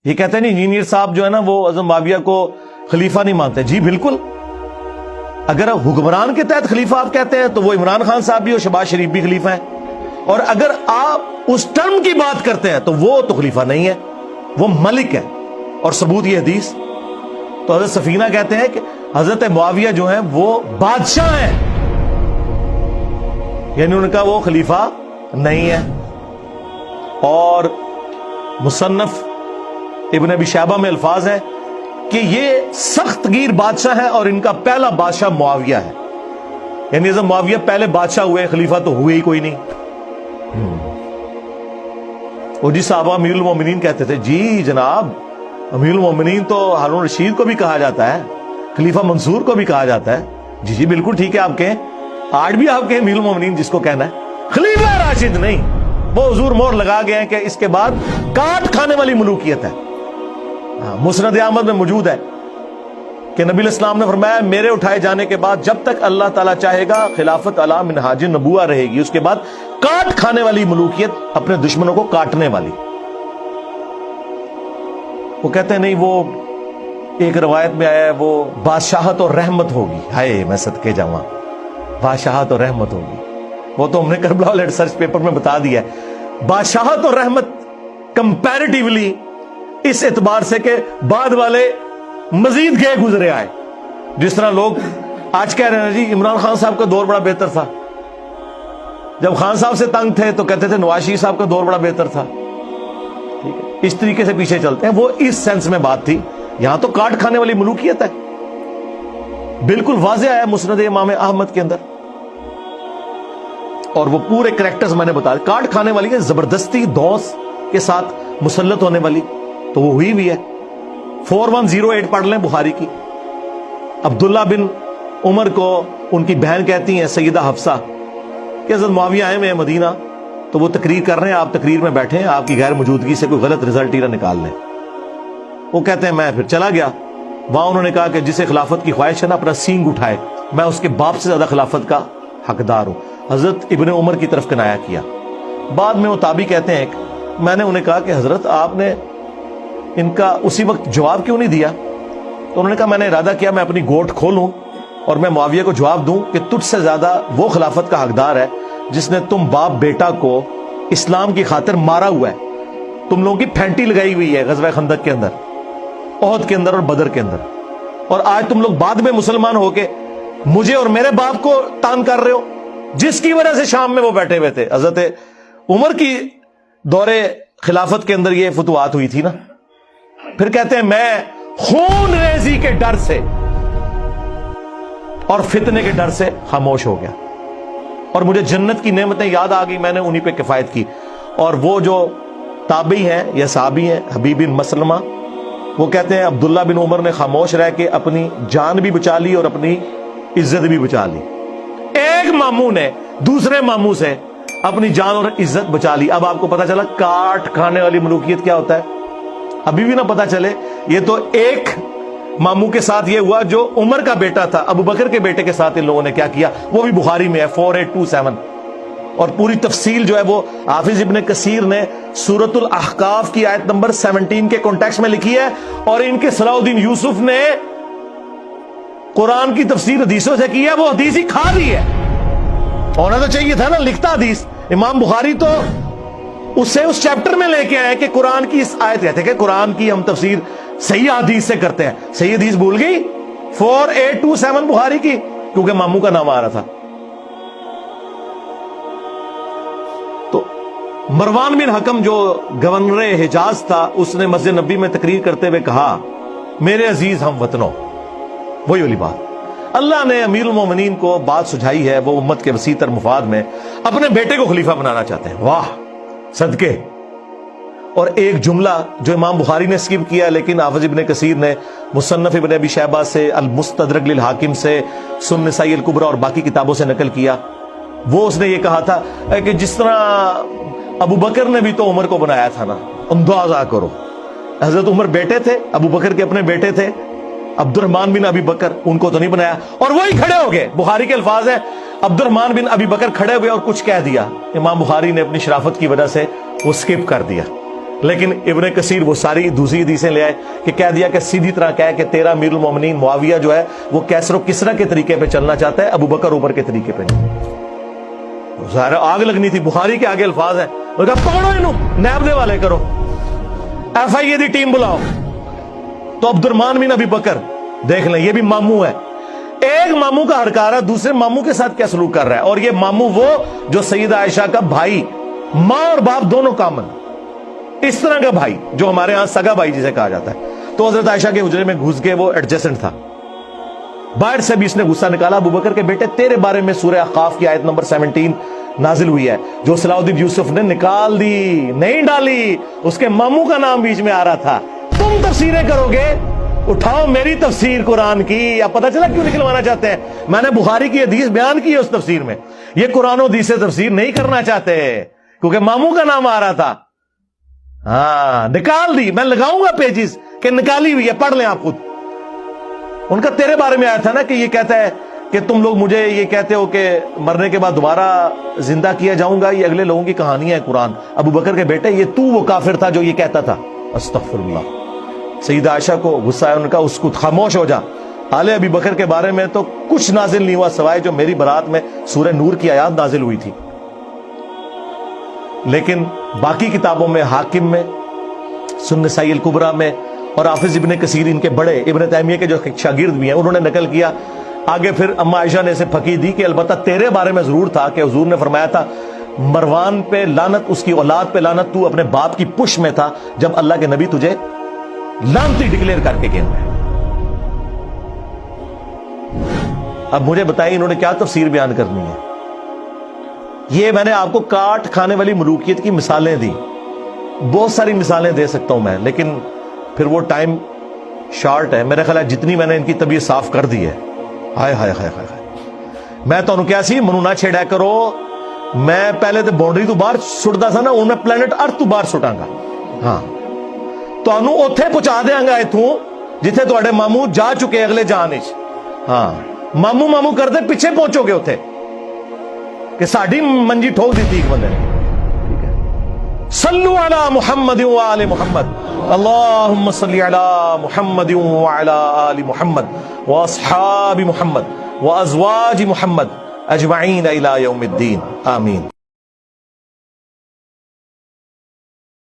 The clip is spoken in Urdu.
یہ کہتے ہیں انجینئر صاحب جو ہے نا وہ اعظم معاویہ کو خلیفہ نہیں مانتے. جی بالکل, اگر حکمران کے تحت خلیفہ آپ کہتے ہیں تو وہ عمران خان صاحب بھی اور شہباز شریف بھی خلیفہ ہیں, اور اگر آپ اس ٹرم کی بات کرتے ہیں تو وہ تو خلیفہ نہیں ہے, وہ ملک ہے. اور ثبوت یہ حدیث. تو حضرت سفینہ کہتے ہیں کہ حضرت معاویہ جو ہیں وہ بادشاہ ہیں, یعنی ان کا وہ خلیفہ نہیں ہے. اور مصنف ابن ابی شیبہ میں الفاظ ہے کہ یہ سخت گیر بادشاہ ہے اور ان کا پہلا بادشاہ معاویہ ہے, یعنی حضرت معاویہ پہلے بادشاہ ہوئے, خلیفہ تو ہوئے ہی کوئی نہیں. وہ جی صحابہ امیر المومنین کہتے تھے. جی جناب, امیر المومنین تو ہارون رشید کو بھی کہا جاتا ہے, خلیفہ منصور کو بھی کہا جاتا ہے. جی جی بالکل ٹھیک ہے, آپ کہیں, آج بھی آپ کہیں امیر المومنین جس کو کہنا ہے, خلیفہ راشد نہیں. وہ حضور مور لگا گئے ہیں کہ اس کے بعد کاٹ کھانے والی ملوکیت ہے. مسند احمد میں موجود ہے کہ نبی علیہ السلام نے فرمایا میرے اٹھائے جانے کے بعد جب تک اللہ تعالیٰ چاہے گا خلافت علی منہاج نبوہ رہے گی, اس کے بعد کاٹ کھانے والی ملوکیت, اپنے دشمنوں کو کاٹنے والی. وہ کہتے ہیں نہیں, وہ ایک روایت میں آیا ہے وہ بادشاہت اور رحمت ہوگی. ہائے میں صدقے جاواں, بادشاہت اور رحمت ہوگی. وہ تو ہم نے کربلا والے ریسرچ پیپر میں بتا دیا ہے. بادشاہت اور رحمت کمپیریٹیولی اس اعتبار سے کہ بعد والے مزید گئے گزرے آئے. جس طرح لوگ آج کہہ رہے ہیں جی عمران خان صاحب کا دور بڑا بہتر تھا, جب خان صاحب سے تنگ تھے تو کہتے تھے نواز شریف صاحب کا دور بڑا بہتر تھا. ٹھیک ہے, اس طریقے سے پیچھے چلتے ہیں. وہ اس سینس میں بات تھی. یہاں تو کاٹ کھانے والی ملوکیت ہے, بالکل واضح ہے مسند امام احمد کے اندر. اور وہ پورے کریکٹرز میں نے بتا دیا. کاٹ کھانے والی ہے, زبردستی دوس کے ساتھ مسلط ہونے والی, تو وہ ہوئی بھی ہے. 4108 پڑھ لیں بخاری کی. عبداللہ بن عمر کو ان کی بہن کہتی ہیں سیدہ حفصہ کہ حضرت معاویہ آئے میں مدینہ, تو وہ تقریر کر رہے ہیں, آپ تقریر میں بیٹھے ہیں, آپ کی غیر موجودگی سے کوئی غلط رزلٹ ہی نہ نکال لیں. وہ کہتے ہیں میں پھر چلا گیا. وہاں انہوں نے کہا کہ جسے خلافت کی خواہش ہے نا اپنا سینگ اٹھائے, میں اس کے باپ سے زیادہ خلافت کا حقدار ہوں. حضرت ابن عمر کی طرف کنایا کیا. بعد میں وہ تابعی کہتے ہیں کہ میں نے انہیں کہا کہ حضرت آپ نے ان کا اسی وقت جواب کیوں نہیں دیا؟ تو انہوں نے کہا میں نے ارادہ کیا میں اپنی گوٹ کھولوں اور میں معاویہ کو جواب دوں کہ تجھ سے زیادہ وہ خلافت کا حقدار ہے جس نے تم باپ بیٹا کو اسلام کی خاطر مارا ہوا ہے. تم لوگوں کی پھینٹی لگائی ہوئی ہے غزوہ خندق کے اندر, احد کے اندر اور بدر کے اندر, اور آج تم لوگ بعد میں مسلمان ہو کے مجھے اور میرے باپ کو تان کر رہے ہو, جس کی وجہ سے شام میں وہ بیٹھے ہوئے تھے. حضرت عمر کی دور خلافت کے اندر یہ فتوحات ہوئی تھی نا. پھر کہتے ہیں میں خون ریزی کے ڈر سے اور فتنے کے ڈر سے خاموش ہو گیا, اور مجھے جنت کی نعمتیں یاد آ گئی, میں نے انہی پہ کفایت کی. اور وہ جو تابعی ہیں یا صحابی ہیں حبیب بن مسلمہ, وہ کہتے ہیں عبداللہ بن عمر نے خاموش رہ کے اپنی جان بھی بچا لی اور اپنی عزت بھی بچا لی. ایک ماموں نے دوسرے ماموں سے اپنی جان اور عزت بچا لی. اب آپ کو پتا چلا کاٹ کھانے والی ملوکیت کیا ہوتا ہے. ابھی بھی نہ پتا چلے. یہ تو ایک ماموں کے ساتھ یہ ہوا جو عمر کا بیٹا تھا, ابو بکر کے بیٹے کے ساتھ ان لوگوں نے کیا کیا, وہ بھی بخاری میں ہے 4827. اور پوری تفصیل جو ہے وہ حافظ ابن کثیر نے سورۃ الاحقاف کی آیت نمبر 17 کے کانٹیکسٹ میں لکھی ہے, اور ان کے صلاح الدین یوسف نے قرآن کی تفسیر حدیثوں سے کی ہے. وہ حدیث ہی کھا دی ہے. ہونا تو چاہیے تھا نا لکھتا حدیث. امام بخاری تو اسے اس چیپٹر میں لے کے آئے کہ قرآن کی اس آیت کہتے ہیں کہ قرآن کی ہم تفسیر صحیح حدیث سے کرتے ہیں. صحیح حدیث بھول گئی 4827 بخاری کی, کیونکہ ماموں کا نام آ رہا تھا. تو مروان بن حکم جو گورنر حجاز تھا, اس نے مسجد نبی میں تقریر کرتے ہوئے کہا میرے عزیز ہم وطنوں, وہی والی بات. اللہ نے امیر المومنین کو بات سجھائی ہے, وہ امت کے وسیع تر مفاد میں اپنے بیٹے کو خلیفہ بنانا چاہتے ہیں. واہ صدقے. اور ایک جملہ جو امام بخاری نے سکپ کیا لیکن حافظ ابن کثیر نے مصنف ابن ابی شیبہ سے, المستدرک للحاکم سے, سنن نسائی الکبریٰ اور باقی کتابوں سے نقل کیا. وہ اس نے یہ کہا تھا کہ جس طرح ابو بکر نے بھی تو عمر کو بنایا تھا نا, اندازہ کرو. حضرت عمر بیٹے تھے, ابو بکر کے اپنے بیٹے تھے عبد الرحمن بن ابی بکر, ان کو تو نہیں بنایا. اور وہی کھڑے ہو گئے, بخاری کے الفاظ ہیں عبد الرحمن بن ابی بکر کھڑے ہوئے اور کچھ کہہ دیا. امام بخاری نے اپنی شرافت کی وجہ سے وہ سکپ کر دیا. لیکن ابن کثیر وہ ساری دوسری حدیثیں لے آئے کہ کہہ دیا کہ سیدھی طرح کہہ کہ تیرا امیر المومنین معاویہ جو ہے وہ کیسر و کسرا کے طریقے پہ چلنا چاہتا ہے، ابو بکر عمر کے طریقے پہ نہیں۔ ظاہر آگ لگنی تھی، بخاری کے آگے الفاظ ہیں، وہ کہا پکڑو انہوں، نیب دے والے کرو، ایف آئی اے دی ٹیم بلاؤ۔ تو عبد الرحمن بن ابی بکر دیکھ لیں، یہ بھی ماموں ہے، ایک ماموں کا ہڑکارا دوسرے ماموں کے ساتھ کیا سلوک کر رہا ہے، اور یہ ماموں وہ جو سیدہ عائشہ کا بھائی، ماں اور باپ دونوں کامن، اس طرح کا بھائی جو ہمارے ہاں سگا بھائی جسے کہا جاتا ہے۔ تو حضرت عائشہ کے حجرے میں گھس کے وہ ایڈجسٹنٹ تھا، باہر سے بھی اس نے غصہ نکالا، ابو بکر کے بیٹے تیرے بارے میں سورہ احقاف کی آیت نمبر 17 نازل ہوئی ہے جو صلاح الدین یوسف نے نکال دی، نہیں ڈالی، اس کے ماموں کا نام بیچ میں آ رہا تھا۔ تم تفسیریں کرو گے، اٹھاؤ میری تفسیر قرآن کی۔ اب پتہ چلا کیوں نکلوانا چاہتے ہیں، میں نے بخاری کی حدیث بیان کی ہے اس تفسیر میں، یہ قرآن و حدیث سے تفسیر نہیں کرنا چاہتے کیونکہ ماموں کا نام آ رہا تھا۔ ہاں نکال دی، میں لگاؤں گا پیجز کہ نکالی ہوئی ہے، پڑھ لیں آپ خود۔ ان کا تیرے بارے میں آیا تھا نا کہ یہ کہتا ہے کہ تم لوگ مجھے یہ کہتے ہو کہ مرنے کے بعد دوبارہ زندہ کیا جاؤں گا، یہ اگلے لوگوں کی کہانی ہے قرآن۔ ابو بکر کے بیٹے یہ تو وہ کافر تھا جو یہ کہتا تھا۔ استغفر اللہ۔ سیدہ عائشہ کو غصہ ہے ان کا، اس کو خاموش ہو جا۔ آل ابی بکر کے بارے میں تو کچھ نازل نہیں ہوا سوائے جو میری برات میں سورہ نور کی آیات نازل ہوئی تھی، لیکن باقی کتابوں میں، حاکم میں، سنن نسائی الکبریٰ میں، اور حافظ ابن کثیر ان کے بڑے، ابن تیمیہ کے جو شاگرد بھی ہیں انہوں نے نقل کیا۔ آگے پھر اما عائشہ نے اسے پھکی دی کہ البتہ تیرے بارے میں ضرور تھا کہ حضور نے فرمایا تھا مروان پہ لعنت، اس کی اولاد پہ لعنت، تو اپنے باپ کی پش میں تھا جب اللہ کے نبی تجھے لعنتی ڈکلیئر کر کے گئے ہیں۔ اب مجھے بتائیں انہوں نے کیا تفسیر بیان کرنی ہے؟ یہ میں نے آپ کو کاٹ کھانے والی ملوکیت کی مثالیں دی، بہت ساری مثالیں دے سکتا ہوں میں، لیکن پھر وہ ٹائم شارٹ ہے۔ میرا خیال ہے جتنی میں نے ان کی طبیعت صاف کر دی ہے، ہائے ہائے ہائے ہائے ہائے، میں تو کیا سی منو نہ چھیڑا کرو، میں پہلے تو باؤنڈری تو باہر سٹتا تھا نا، ہوں میں پلانٹ ارتھ تو باہر سٹاں گا۔ ہاں تانوں اوتھے پہنچا دیاں گا اتھوں جتھے تواڈے ماموں جا چکے اگلے جہان وچ۔ ہاں ماموں ماموں کردے پیچھے پہنچو گے اتھے کہ ساڈی منجی ٹھوک دیتی ایک بندے نے۔ صلو علی محمد و آل محمد، اللہم صلی علی محمد و علی آل محمد و اصحاب محمد و ازواج محمد اجمعین الی یوم الدین، آمین۔